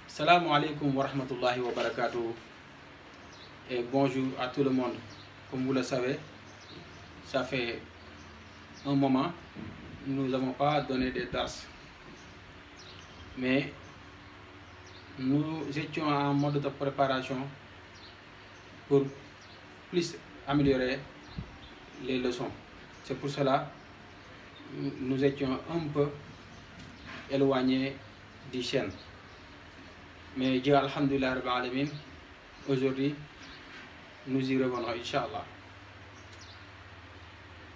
Salam alaikum wa rahmatullahi wa barakatuh et bonjour à tout le monde. Comme vous le savez, ça fait un moment, nous n'avons pas donné des dars. Mais nous étions en mode de préparation pour plus améliorer les leçons. C'est pour cela que nous étions un peu éloignés du chaîne. Mais Dieu, alhamdulillah, rabbil alamin, aujourd'hui, nous y revenons, Inch'Allah.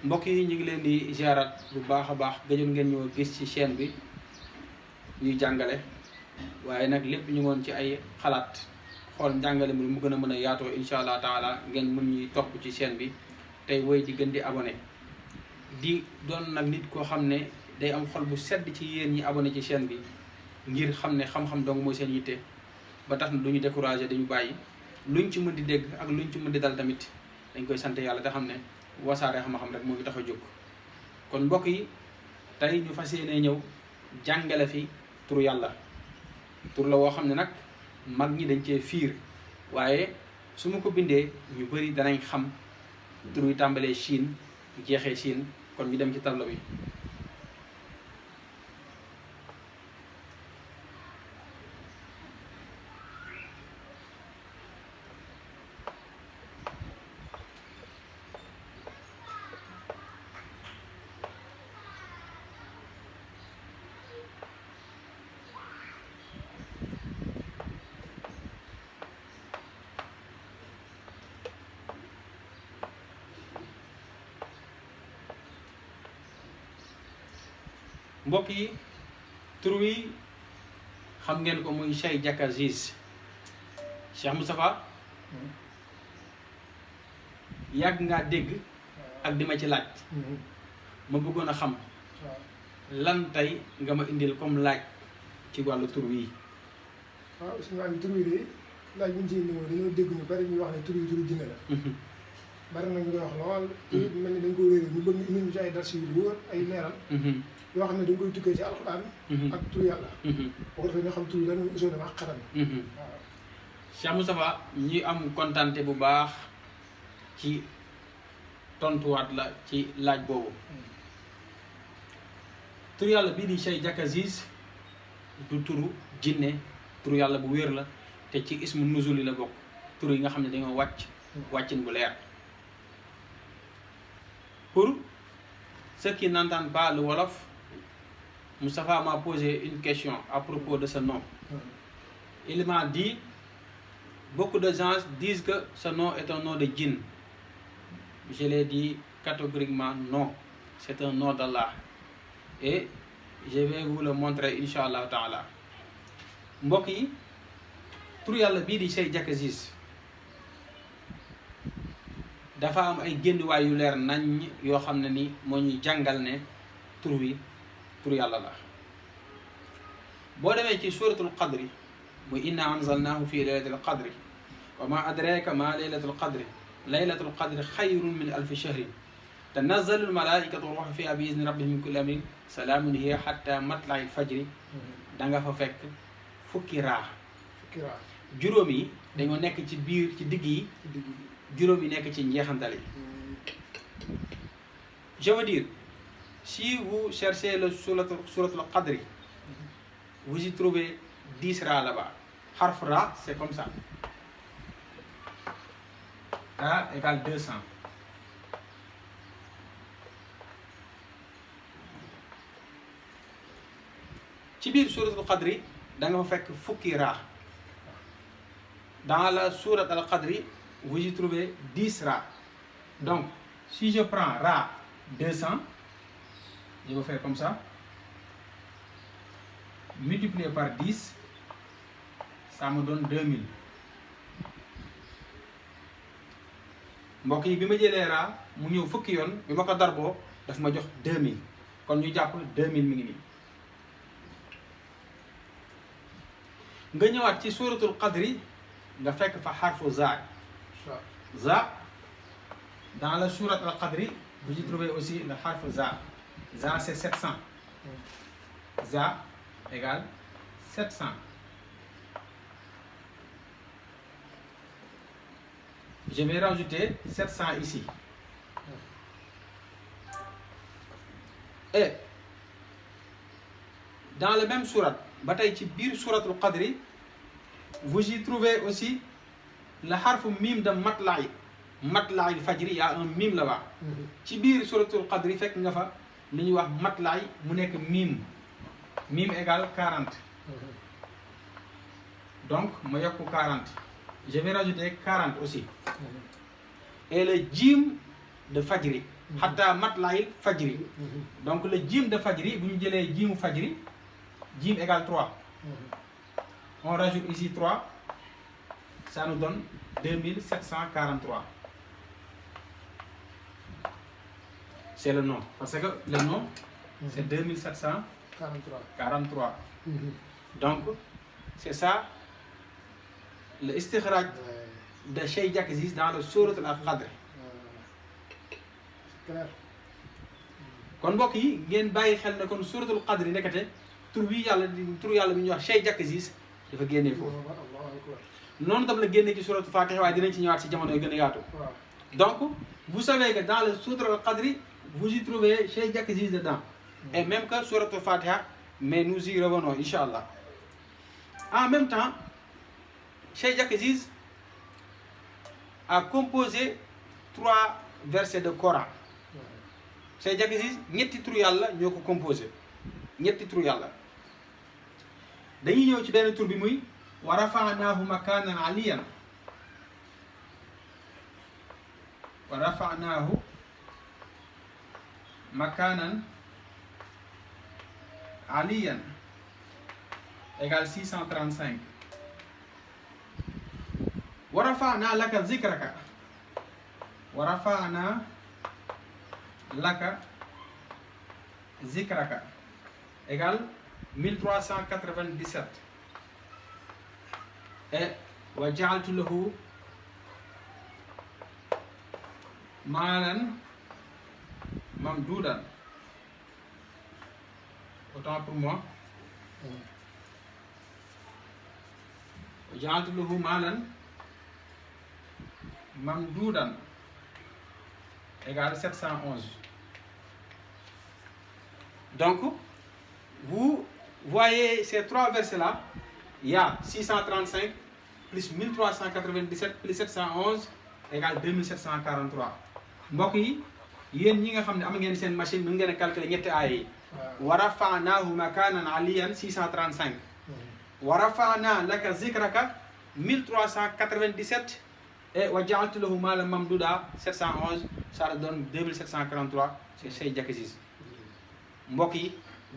mbokk yi ñu ngi leen di ziarat bu baax a baax gëjoon ngeen ñoo gis ci chaîne bi ñuy jàngale waaye nag lépp ñu ngoon ci ay xalaat xool njàngale mi mu gën a mën a yaatoo incha allah taala ngeen mën ñuy topp ci chaîne bi tey woy di gën di abonné di doon nag nit koo xam ne day am xol bu sedd ci yéen ñi abonné ci chaîne bi ngir xam ne xam-xam dong mooy seen yitte ba tax na du ñu découragé dañu bàyyi luñ ci mën di dégg ak luñ ci mën di dal tamit dañ koy sant yàlla te xam ne wasaare xam-xam rek moo ngi tax a jóg. kon mbokk yi tey ñu fas yéene ñëw jàngale fi tur yàlla tur la woo xam ne nag mag ñi dañ cee fiir waaye su ma ko bindee ñu bëri danañ xam tur yi tàmbalee Chine jeexee Chine kon ñu dem ci tableau bi. mbokk yi tur wi xam ngeen ko muy Cheikh Diack Aziz Cheikh Moustapha yàgg ngaa dégg ak di ma ci laaj ma bëggoon a xam lan tey nga ma indil comme laaj ci wàllu tur wi. waaw Ousmane tur wi de laaj bi ñu ci indi mooy dañoo dégg ñu bari ñuy wax ne tur wi turu jinne la. bari na ñu koy wax lool. te it mel ni dañ ko réeré ñu bëgg ñu ci ay dars yu wóor ay leeral. yoo xam ne dañ koy tukkee ci alxuraan ak tur yàlla. boo ko defee ñoo xam tur yi lan mooy usoo dama xaram. waaw Cheikh Moustapha ñi am kontante bu baax ci tontuwaat la ci laaj boobu. tur yàlla bii di Cheikh Diack Aziz du turu jinne turu yàlla bu wér la te ci ismu nuzuli la bokk tur yi nga xam ne dañoo wàccin bu leer. pour ceux qui n'entendent pas le wolof, Moustapha m'a posé une question à propos de ce nom. Il m'a dit, beaucoup de gens disent que ce nom est un nom de djinn. Je l'ai dit catégoriquement non, c'est un nom d'Allah. Et je vais vous le montrer, Inch'Allah ta'ala. mbokk yi tur yàlla bii di Cheikh Diack Aziz dafa am ay génnuwaay yu leer nañ yoo xam ne ni moo ñuy jàngal ne tur wi tur yàlla la. boo demee ci suratul qadri muy inna anzalnahu fi laylatil qadri wa ma adraka ma laylatul qadri laylatul qadri xayrun min alfi shahrin tanazzalu almalaikatu ruuhu fiha bi izni rabbihim min kulli amrin salaamun hiya hatta matla'il fajri da nga fa fekk fukki raa juróom yi dañoo nekk ci biir ci digg yi juróom yi nekk ci njeexantal yi. Je veux dire, si vous cherchez le suratul qadri, vous y trouvez 10 ra là-bas. Harf ra, c'est comme ça. Ra égale 200. ci biir suratul qadri da nga fa fekk fukki ra. Dans la sourate al-qadri, vous y trouvez 10 ra. Donc, si je prends ra 200, je vais faire comme ça, multiplié par 10, ça me donne 2000. mbokk yi bi ma jëlee ra mu ñëw fukki yoon bi ma ko darboo daf ma jox 2000 kon ñu jàpp 2000 mi ngi nii. nga ñëwaat ci suratul qadri nga fekk fa xarfu za. za dans la sourate al-qadri vous y trouvez aussi le harf za. Za c'est 700. Za égale 700. je vais rajouter 700 ici. Et dans le même sourate, bataille ci bir souratul qadri, vous y trouvez aussi le harf mim de matla'i. Matla'i fajri, il y a un mim là-bas. Ci bir souratul qadri fek nga fa li ñuy wax matla'i mu nek mim. Mim égale 40. Donc ma yokku 40. Je vais rajouter 40 aussi. Et le jim de fajri. Hatta matla'il fajri. Donc le jim de fajri, vous nous dites jim fajri, jim égale 3. On rajoute ici 3, ça nous donne 2743. C'est le nom. Parce que le nom, c'est 2743. Donc, c'est ça, le istikhraj de Cheikh Diack Aziz dans le sourate al-Qadr. kon mbokk yi ngeen bàyyi xel ne kon suratul qadri nekkate tur bi yàlla bi ñuy wax Cheikh Diack Aziz dafa génnee foofu noonu tam la génnee ci suratul Fatiha waaye dinañ ci ñëwaat ci jamono yu gën a yaatu. Donc vous savez que dans le suratul qadri vous y trouvez Cheikh Diack Aziz dedans et même que suratul Fatiha, mais nous y revenons Inch'Allah. En même temps Cheikh Diack Aziz a composé 3 versets de Coran. Cheikh Diack Aziz ñetti turu yàlla ñoo ko composé ñetti turu yàlla dañuy ñëw ci benn tur bi muy wa rafa'naahu makaanan aliyan wa rafa'naahu makaanan aliyan égale 635 wa rafa'naa laka zikraka wa rafa'naa laka zikraka égale 1397 et wa ja'altu lahu maalan mamdudan. Autant pour moi. Wa ja'altu lahu maalan mamdudan égale 711. Donc, vous voyez ces 3 versets-là, il y a 635 plus 1397 plus 711 égale 2743. mbokk yi yéen ñi nga xam ne am ngeen seen machine mën ngeen a calculer ñetti aaya yi. wa rafa'naahu makaanan aliyan 635. wa rafa'naa laka zikraka 1397 et wa ja'altu lahu maalan mamduuda 711, ça donne 2743. C'est Cheikh Diack Aziz. mbokk yi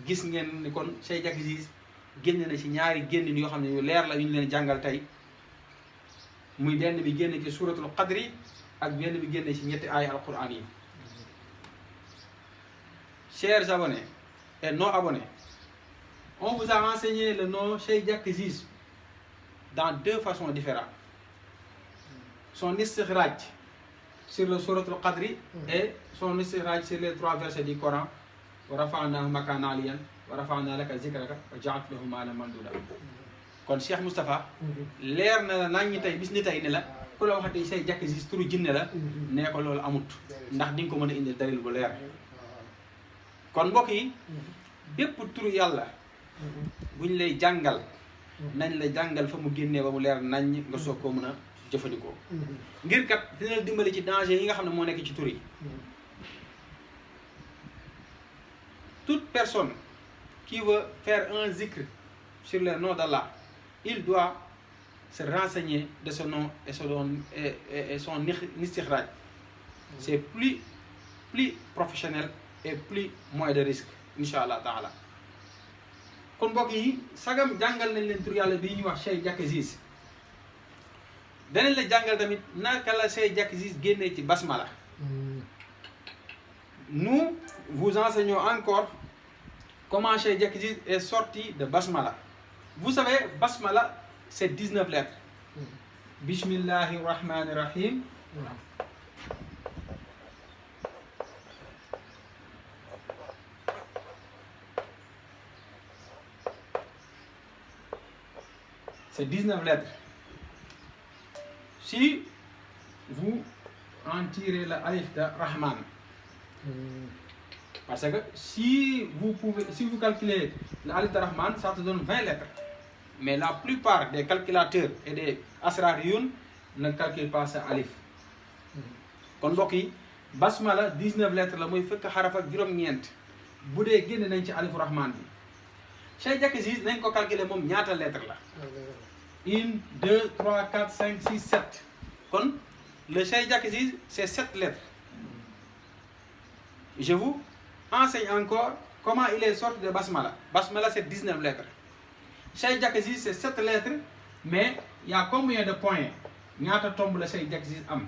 gis ngeen ni kon Cheikh Diack Aziz génn na ci ñaari génn yoo xam ne yu leer la yu ñu leen jàngal tey muy benn bi génn ci suratul qadri ak benn bi génn ci ñetti aaya alquran yi. Chers abonnés et non abonnés, on vous a enseigné le nom Cheikh Diack Aziz dans 2 façons différentes. Son istikhraj sur le suratul qadri et son istikhraj sur les 3 versets du Coran. wa rafa'naahu makaanan aliyyan wa rafa'naa laka zikraka wa ja'altu lahu maalan mamduuda. kon Cheikh Moustapha leer na la nañ ñi tey bis ni tey ne la ku la waxati Cheikh Diack Aziz turu jinne la nee ko loolu amut ndax di nga ko mën a indil dalil bu leer. kon mbokk yi bépp turu yàlla buñ lay jàngal nañ la jàngal fa mu génnee ba mu leer nañ nga soog koo mën a jëfandikoo ngir kat dina dimbali ci danger yi nga xam ne moo nekk ci tur yi. Toute personne qui veut faire un zikr sur le nom d'Allah, il doit se renseigner de ce nom et son istikhraj. C'est plus professionnel et plus moins de risque, Inch'Allah ta'ala. kon mbokk yi sagam jàngal nañ leen tur yàlla bii ñuy wax Cheikh Diack Aziz danañ la jàngal tamit naka la Cheikh Diack Aziz génnee ci basmala. Nous vous enseignons encore comment Cheikh Diack Aziz est sorti de basmala. Vous savez, basmala, c'est 19 lettres. Bismillahir Rahmanir Rahim. C'est 19 lettres. Si vous en tirez le alif de Rahman. Parce que si vous calculez le alif de Rahman, ça te donne 20 lettres. Mais la plupart des calculateurs et des asrariyun ne calculent pas ce alif. kon mbokk yi basmala 19 lettres la mooy fukk xaraf ak juróom-ñeent bu dee génne nañ ci alifu rahman bi Cheikh Jaki Ziz nañ ko calculer moom ñaata lettres la 1 2 3 4 5 6 7 kon le Cheikh Jaki Ziz c'est 7 lettres. Je vous enseigne encore comment il est sorti de basmala. Basmala c'est 19 lettres. Cheikh Jaki Ziz c'est 7 lettres, mais il y a combien de points ñaata tombe le Cheikh Jaki Ziz am.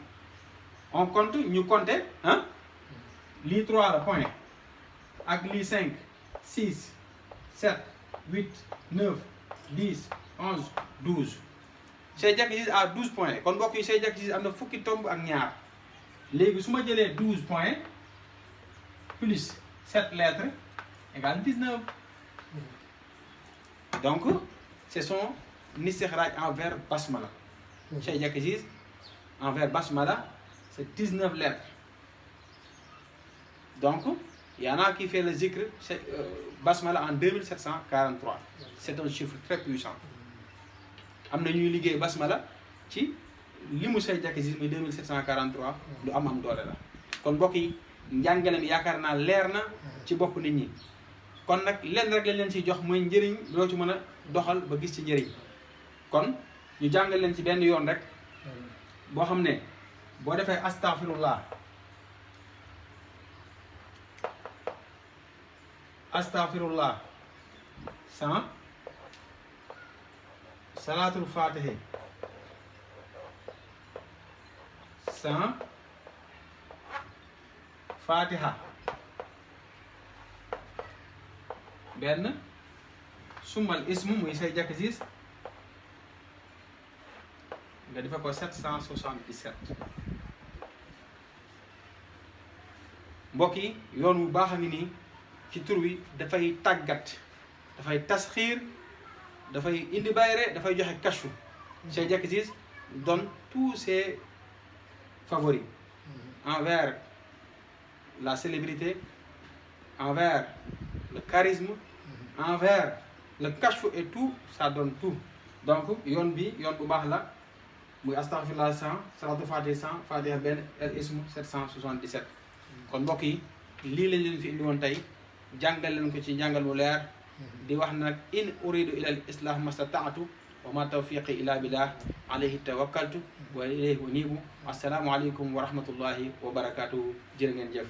On compte, nous comptons, hein? Les 3 le point, avec les 5, 6, 7, 8, 9, 10, 11, 12. Cheikh Jaki Ziz a 12 points. Quand vous voyez Cheikh Jaki Ziz a fukki tombe ak ñaar. Légui suma jëlé 12 points plus 7 lettres égale 19. Donc, c'est son nistikhraj envers basmala. Cheikh Jaki Ziz envers basmala, c'est 19 lettres. Donc, il y en a qui fait le zikr basmala en 2743. C'est un chiffre très puissant. Il y a ñuy liggéey basmala ci limu Cheikh Jaki Ziz muy 2743 lu am doole la. kon mbokk yi njàngale mi yaakaar naa leer na ci bopp nit ñi. kon nag lenn rek lañ leen ciy jox mooy njëriñ loo ci mën a doxal ba gis ci njëriñ. kon ñu jàngal leen ci benn yoon rek boo xam ne boo defee astaghfirullah astaghfirullah 100 salatul fatihi 100 fatiha benn sumal ismu muy Cheikh Jaki Ziz nga defe ko 777. mbokk yi yoon wu baax a ngi nii ci tur wi dafay tàggat dafay tasxiir dafay indi bayre dafay joxe kashfu. Cheikh Jaki Ziz donne tous ses favoris envers la célébrité, envers le charisme, envers le kashfu et tout, ça donne tout. Donc yoon bi yoon bu baax la muy astaghfirullah 100 salatu fatiha 100 fatiha benn el ismu 777. kon mbokk yi lii lañ leen fi indi woon tey jàngal leen ko ci njàngal mu leer di wax nag in uridu ila al islah mastata'tu wa ma tawfiqi illa billah alayhi tawakkaltu wa ilayhi unibu. Assalaamu aleykum wa rahmatullahi wa barakatuhu. jërë ngeen jëf.